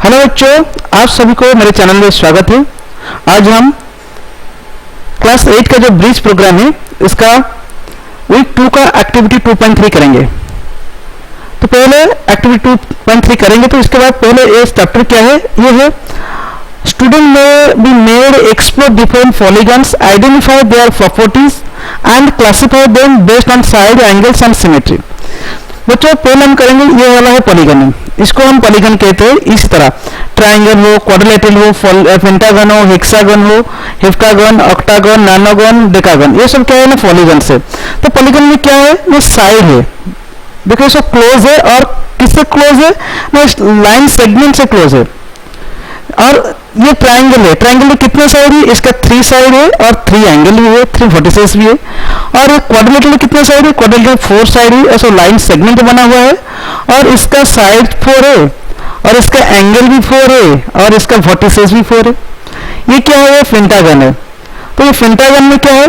Hello बच्चों, आप सभी को मेरे चैनल में स्वागत है। आज हम क्लास 8 का जो ब्रिज प्रोग्राम है इसका वीक 2 का एक्टिविटी 2.3 करेंगे। तो पहले एक्टिविटी 2.3 करेंगे, तो इसके बाद पहले ये चैप्टर क्या है, ये है स्टूडेंट में be made explore different polygons, identify their properties and classify them based on side angles and symmetry. बच्चों पहले हम करेंगे ये वाला है पॉलीगन, इसको हम पॉलीगन कहते हैं। इस तरह ट्रायंगल हो, क्वाड्रिलेटरल हो, पेंटागन हो, हेक्सागन हो, हेप्टागन, ऑक्टागन, नानोगन, डेकागन, ये सब क्या है ना पॉलीगन से। तो पॉलीगन में क्या है, ये साइड है, देखो इसको क्लोज है, और किससे क्लोज है ना, लाइन सेगमेंट से क्लोज है। और ये ट्रायंगल है, ट्रायंगल में कितने साइड है, इसका 3 साइड है और 3 एंगल भी है, 3 वर्टिसेस भी है। और क्वाड्रिलेटरल में कितने साइड है, क्वाड्रिलेटरल 4 साइड है, ऐसा लाइन सेगमेंट बना हुआ है, और इसका साइड 4 है, और इसका एंगल भी 4 है, और इसका वर्टिसेस भी 4 है। ये क्या है, पेंटागन है। तो ये पेंटागन में क्या है,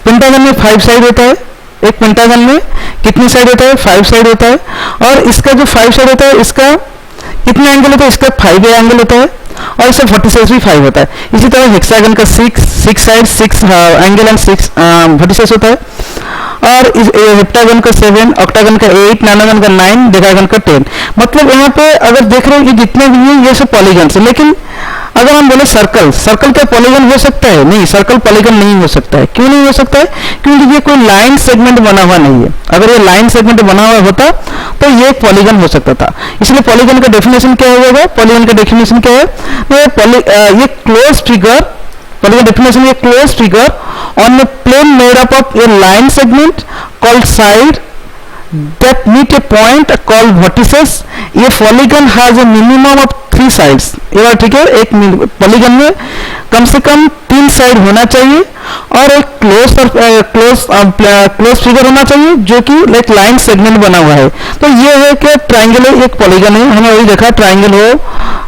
पेंटागन में 5 साइड होता है। एक पेंटागन में कितनी साइड होता है, 5 साइड होता है। और इसका जो 5 साइड होता है, इसका कितना एंगल होता है, इसका 5 एंगल होता है, और इसका 46 भी 5 होता है। इसी तरह हेक्सागन का 6 साइड 6 एंगल एंड 6 वर्टिसेस होता है। और इस हेप्टागन का 7, ऑक्टागन का 8, नानोगन का 9, डेकागन का 10। मतलब यहाँ पे अगर देख रहे हो ये जितने भी हैं ये सब पॉलीगन है। लेकिन अगर हम बोले सर्कल, सर्कल क्या पॉलीगन हो सकता है? नहीं, सर्कल पॉलीगन नहीं हो सकता है। क्यों नहीं हो सकता है? क्योंकि ये कोई लाइन सेगमेंट बना हुआ नहीं है। अगर ये लाइन सेगमेंट बना हुआ होता तो ये एक पॉलीगन हो सकता था। इसलिए पॉलीगन का डेफिनेशन क्या होगा, पॉलीगन का डेफिनेशन क्या है, ये क्लोज फिगर, पॉलीगन डेफिनेशन, ये close figure on a plane made up of a line segment called side that meet a point called vertices. ये polygon has a minimum of 3 sides। ये बात ठीक है, एक पॉलीगन में कम से कम 3 साइड होना चाहिए, और एक क्लोज फिगर होना चाहिए जो कि लाइक लाइन सेगमेंट बना हुआ है। तो ये है कि ट्राइंगल है, एक पॉलीगन है, हमने वही देखा, ट्राइंगल हो,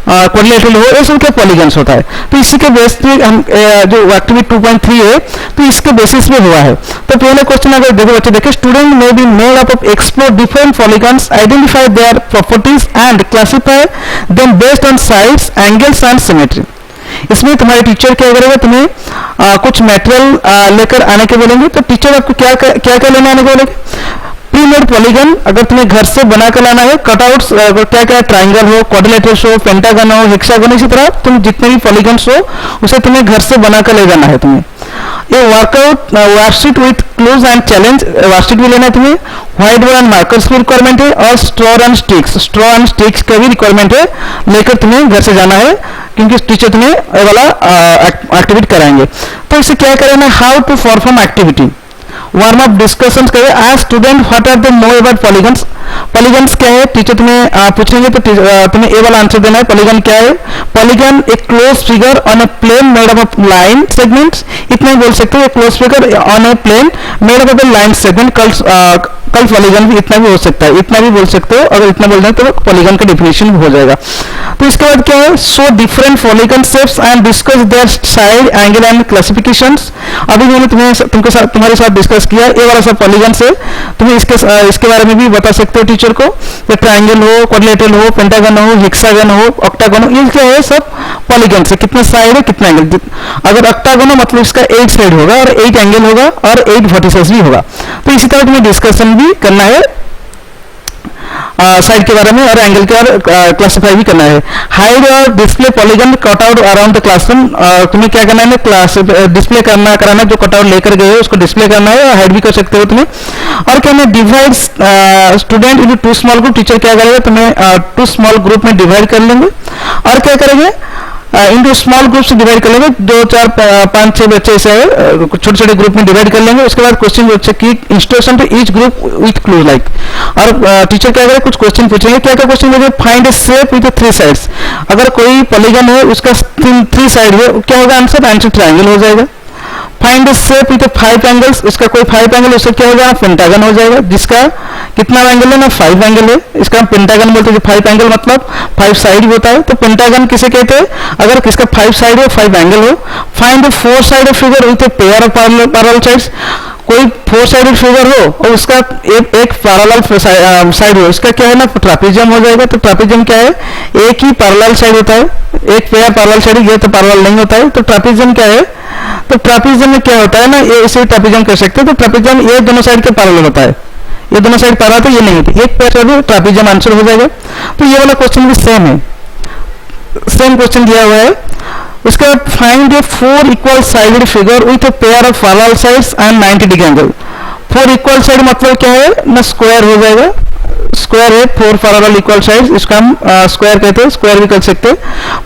क्वाड्रिलेटरल हो, ये सब क्या पॉलीगन्स होता है। तो इसी के बेस पे हम जो एक्टिविटी 2.3 है, तो इसके बेसिस पे हुआ है। तो पहले क्वेश्चन अगर देखो बच्चे देखे, student may be made up of explore different polygons, identify their properties and classify them based on sides, angles and symmetry. इसमें तुम्हारे टीचर क्या करेगा, तुम्हें कुछ मटेरियल लेकर आने के बोलेंगे। तो टीचर आपको क्या क्या लेने आने के बोलेंगे, प्री मेड पॉलीगन अगर तुम्हें घर से बना कर लाना है, कटआउट्स क्या क्या ट्राइंगल हो, क्वाड्रिलेटरल हो, पेंटागन हो, हेक्सागन, इसी तरह तुम जितने भी पॉलीगन्स हो उसे तुम्हें घर से बना कर ले जाना है। तुम्हें ये workout worksheet with clues and challenge worksheet भी लेना है तुम्हें, व्हाइट बोर्ड एंड मार्कर्स की रिक्वायरमेंट है, और स्ट्रॉ एंड स्टिक्स का भी रिक्वायरमेंट है, लेकर तुम्हें घर से जाना है, क्योंकि टीचर तुम्हें ये वाला एक्टिविटी कराएंगे। तो इसे क्या करना है, how to perform activity, warm up discussion करें। आज student what are the know about polygons, polygons क्या है, टीचर तुम्हें पूछेंगे तो तुम्हें ए वाला आंसर देना है। पॉलीगन क्या है, पॉलीगन एक close figure on a plane made up of line segments, इतना ही बोल सकते हो, close figure on a plane made up of a line segment, called polygon भी इतना भी हो सकता है, इतना भी बोल सकते हो। अगर इतना बोल रहे हैं तो पॉलीगन का डेफिनेशन भी हो जाएगा। तो इसके बाद क्या है, so different polygon shapes and discuss their side, angle and classifications. अभी मैंने तुम्हारे साथ डिस्कस किया, ये वाला सब पॉलीगन से तुम्हें इसके बारे में भी बता सकते हो टीचर को। तो ट्राइंगल हो, क्वाड्रिलेटरल हो, पेंटागन हो, हेक्सागन हो, ऑक्टागन हो, ये क्या है, सब पॉलीगन से कितने साइड है, कितना एंगल। अगर ऑक्टागन हो मतलब इसका 8 साइड होगा, और 8 एंगल होगा, और 8 वर्टिसेस भी होगा। तो इसी तरह तुम्हें डिस्कशन भी करना है साइड के बारे में, और एंगल के बारे क्लासिफाई भी करना है। हाइड और display polygon cutout around the classroom, तुम्हें क्या करना है, क्लास डिस्प्ले कराना, जो कटआउट लेकर गए हो उसको डिस्प्ले करना है, और हाइड भी कर सकते हो तुम्हें। और क्या है, divide student into 2 small group, teacher क्या करेगा, तुम्हें 2 स्मॉल ग्रुप में डिवाइड कर लेंगे, और क्या करेंगे, इंटू स्मॉल ग्रुप से डिवाइड कर लेंगे, 2 4 5 6 बच्चे से छोटे छोटे ग्रुप में डिवाइड कर लेंगे। उसके बाद क्वेश्चन बच्चे की instruction to each group with clue like, और टीचर क्या करेगा, कुछ क्वेश्चन पूछेंगे। क्या क्या क्वेश्चन पूछेंगे, find a shape with 3 sides, अगर कोई पॉलीगन है उसका 3 साइड है, क्या होगा आंसर ट्राइंगल हो जाएगा। Find the shape with 5 angles, उसका कोई 5 एंगल, उसका क्या होगा, पेंटागन हो जाएगा, जिसका कितना एंगल है ना, 5 एंगल है, इसका हम पेंटागन बोलते हैं। 5 एंगल मतलब 5 साइड होता है, तो पेंटागन किसे कहते हैं, अगर किसका 5 साइड हो, 5 एंगल हो। Find the 4 side figure with a pair of parallel sides, कोई फोर साइडेड फिगर हो और उसका एक पैरेलल साइड हो, इसका क्या है ना, ट्रापेजियम हो जाएगा। तो ट्रापेजियम क्या है, एक ही पैरेलल साइड होता है, एक पेयर पैरेलल साइड, ये तो पैरेलल नहीं होता है। तो ट्रापेजियम क्या है, तो ट्रापेजियम में क्या होता है ना, ये इसे ट्रापेजियम कर सकते हैं। तो ट्रापेजियम ये दोनों साइड के पैरेलल होता है, ये दोनों साइड पैरेलल तो ये नहीं होती, एक पेयर साइड ट्रापेजियम आंसर हो जाएगा। तो ये वाला क्वेश्चन भी सेम है, सेम क्वेश्चन दिया हुआ है। उसके बाद find A four equal sided figure with a pair of parallel sides and 90 degree angle. Four equal side मतलब क्या है ना, स्क्वायर हो जाएगा, स्क्वायर है, फोर पैरेलल इक्वल साइड्स, इसका हम स्क्वायर कहते हैं, स्क्वायर भी कर सकते हैं।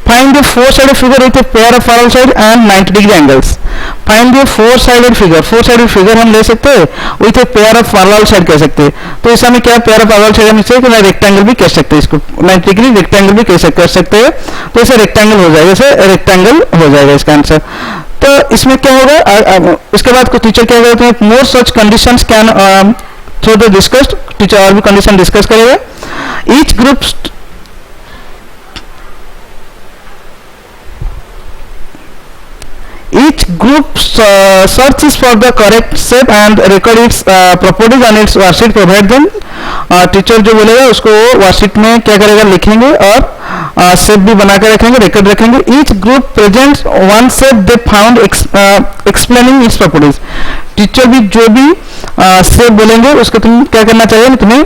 Find A four sided figure with a pair of parallel side and 90 degree angles. Find A four sided figure, four sided figure हम ले सकते हैं with a pair of parallel side कह सकते हैं। तो इसमें हमें क्या, पेयर ऑफ पैरेलल साइड हम इसे रेक्टेंगल भी कह सकते हैं, इसको 90 डिग्री रेक्टेंगल भी कर सकते हैं। तो इसे रेक्टेंगल हो जाएगा, इसे रेक्टेंगल हो जाएगा इसका आंसर। तो इसमें क्या होगा, उसके बाद कुछ टीचर क्या कहते हैं, more such conditions can through the discussed, teacher और भी कंडीशन डिस्कस करेगा। Each group searches for the correct shape and record its properties on its worksheet, provide them। Teacher जो बोलेगा उसको वो वर्कशीट में क्या करेगा, लिखेंगे और शेप भी बना कर रखेंगे, रिकॉर्ड रखेंगे। Each group presents one shape they found explaining its properties. Teacher भी जो भी शेप बोलेंगे उसको तुम क्या करना चाहिए, तुम्हें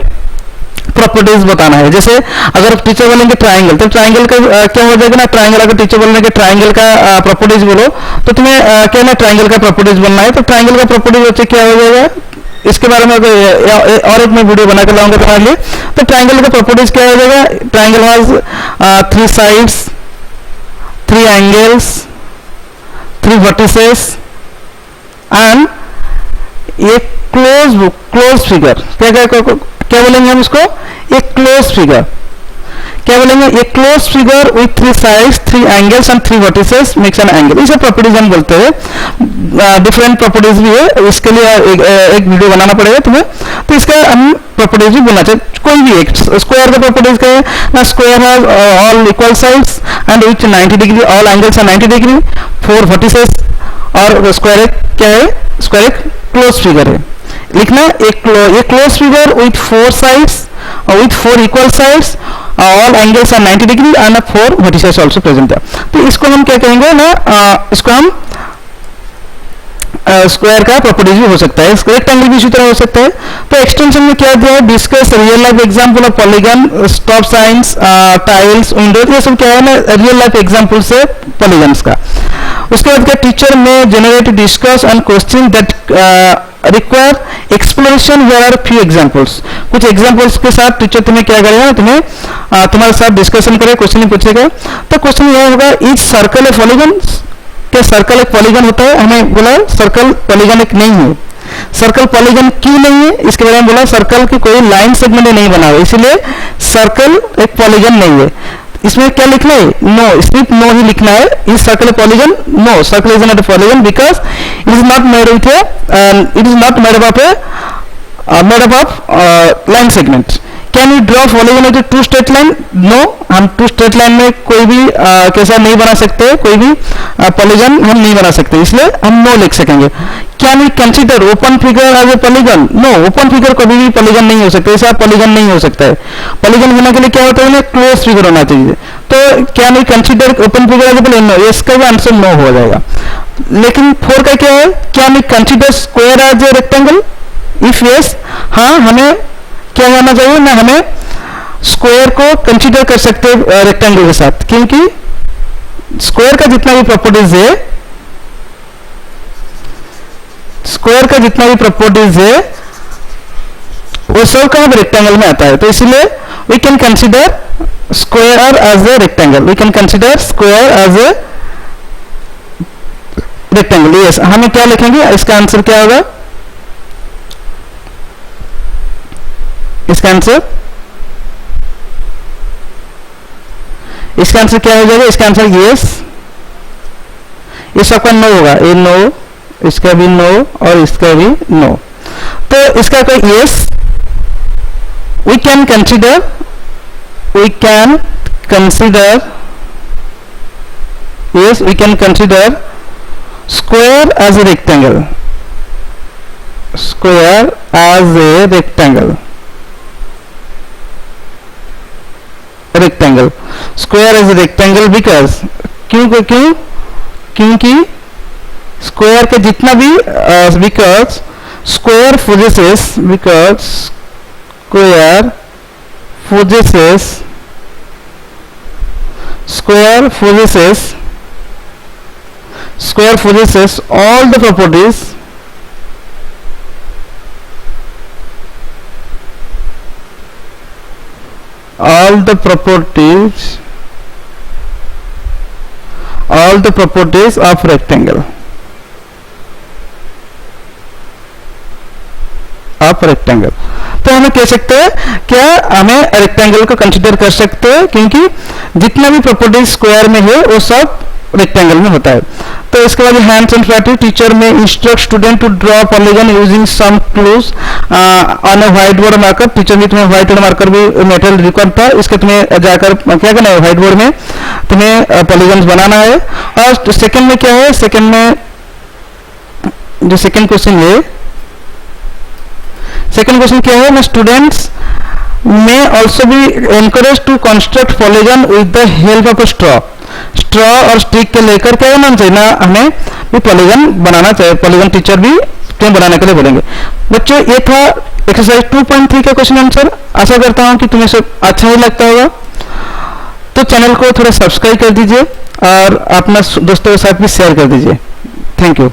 प्रॉपर्टीज बताना है। जैसे अगर टीचर बोलेंगे ट्राइंगल, तो ट्राइंगल का क्या हो जाएगा ना, ट्राइंगल अगर टीचर बोलेंगे ट्राइंगल का प्रॉपर्टीज बोलो, तो तुम्हें क्या ना ट्राइंगल का प्रॉपर्टीज बोलना है। तो ट्राइंगल का प्रॉपर्टीज बच्चे क्या हो जाएगा, इसके बारे में और एक मैं वीडियो बना कर लाऊंगा तुम्हारे लिए। तो ट्राइंगल का प्रॉपर्टीज क्या हो जाएगा, triangle has 3 sides, 3 angles, 3 vertices and ये क्लोज फिगर। क्या बोलेंगे हम इसको, एक क्लोज फिगर। क्या बोलेंगे, एक close figure with 3 sides, 3 angles and 3 vertices makes an angle. इसे प्रॉपर्टीज हम बोलते हैं। डिफरेंट प्रॉपर्टीज भी है, इसके लिए एक वीडियो बनाना पड़ेगा तुम्हें। तो इसका हम प्रॉपर्टीज भी बोलना चाहिए, कोई भी एक। स्क्वायर का प्रॉपर्टीज क्या है, square has all equal sides and with 90 degree, all angles are 90 degree, 4 vertices. और स्क्वायर क्या है, स्क्वायर एक क्लोज फिगर है। लिखना एक close figure with 4 sides, with 4 equal sides, all angles are 90 degree and 4 vertices also present है। तो इसको हम क्या कहेंगे ना, इसको हम स्क्वायर का प्रॉपर्टीज भी हो सकता है, रेक्टेंगल भी इसी तरह हो सकता है। तो एक्सटेंशन में क्या दिया है, discuss real life example of polygon, stop signs, tiles, windows, ये सब क्या है ना रियल लाइफ एग्जांपल से पॉलीगन्स का। उसके बाद क्या, टीचर में generate discuss and question that require explanation, here are few examples. कुछ एग्जांपल्स के साथ टीचर तुम्हें क्या करेगा, तुम्हें तुम्हारे साथ डिस्कशन करेगा, क्वेश्चन पूछेगा। तो क्वेश्चन यह होगा, इज सर्कल ए पॉलीगन। क्या सर्कल एक पॉलीगन होता है, हमें बोला सर्कल पॉलीगन एक नहीं है। सर्कल पॉलीगन क्यों नहीं है, इसके बारे में बोला, सर्कल की कोई लाइन सेगमेंट नहीं बना हुआ, इसलिए सर्कल एक पॉलीगन नहीं है। इसमें क्या लिखना है, नो, सिर्फ नो ही लिखना है। Is circle a polygon, no, circle is not a polygon because it is not made with it is not made up of line segment. Can you draw polygon with 2 straight line, no, हम 2 straight line में कोई भी कैसा नहीं बना सकते, कोई भी पॉलीगन हम नहीं बना सकते, इसलिए हम नो लिख सकेंगे। Can you consider open figure as a polygon, no, open figure कभी भी पॉलीगन नहीं हो सकता, ऐसा पॉलीगन नहीं हो सकता है। पॉलीगन होने के लिए क्या होता है ना, क्लोज फिगर होना चाहिए। तो can you consider open figure as a polygon, no, इसका भी आंसर नो हो जाएगा। लेकिन 4 का क्या है, can you consider square as a rectangle, if yes, हाँ, हमें क्या करना चाहिए ना, हमें स्क्वायर को कंसीडर कर सकते हैं रेक्टेंगल के साथ, क्योंकि स्क्वायर का जितना भी प्रॉपर्टीज है, स्क्वायर का जितना भी प्रॉपर्टीज है वो सब का रेक्टेंगल में आता है। तो इसलिए we can consider square as a rectangle, we can consider square as a rectangle. Yes, हमें क्या लिखेंगे, इसका आंसर क्या होगा, इसका आंसर क्या हो जाएगा, इसका आंसर यस। ये सबका नो होगा, ये नो, इसका भी नो और इसका भी नो। तो इसका कोई yes, we can consider yes, we can consider square as a rectangle, square as a rectangle. Rectangle. Square as a rectangle because क्योंकि स्क्वायर के जितना भी because square possesses all the properties of rectangle. तो हमें कह सकते हैं क्या हमें रेक्टेंगल को कंसीडर कर सकते हैं क्योंकि जितना भी प्रॉपर्टीज स्क्वायर में है वो सब रेक्टेंगल में होता है. तो इसके बाद हैंड्स एंड प्रैक्टिस. टीचर में instruct student to draw polygon using some clues on a white board marker. Teacher भी तुम्हें व्हाइट बोर्ड मार्कर भी मेटल रिक्वायर्ड था. इसके तुम्हें जाकर क्या करना है, व्हाइट बोर्ड में तुम्हें पॉलीगन्स बनाना है. और सेकंड में क्या है, सेकंड में जो सेकंड क्वेश्चन है, सेकंड क्वेश्चन क्या है ना, students may also be encouraged to construct polygon with the help of a straw. Straw और स्टिक के लेकर क्या बनाना चाहिए ना, हमें भी पॉलीगन बनाना चाहिए. पॉलीगन टीचर भी क्यों बनाने के लिए बोलेंगे. बच्चों ये था एक्सरसाइज 2.3 का क्वेश्चन आंसर. आशा करता हूँ कि तुम्हें सब अच्छा ही लगता होगा. तो चैनल को थोड़ा सब्सक्राइब कर दीजिए और अपना दोस्तों के साथ भी शेयर कर दीजिए. Thank you.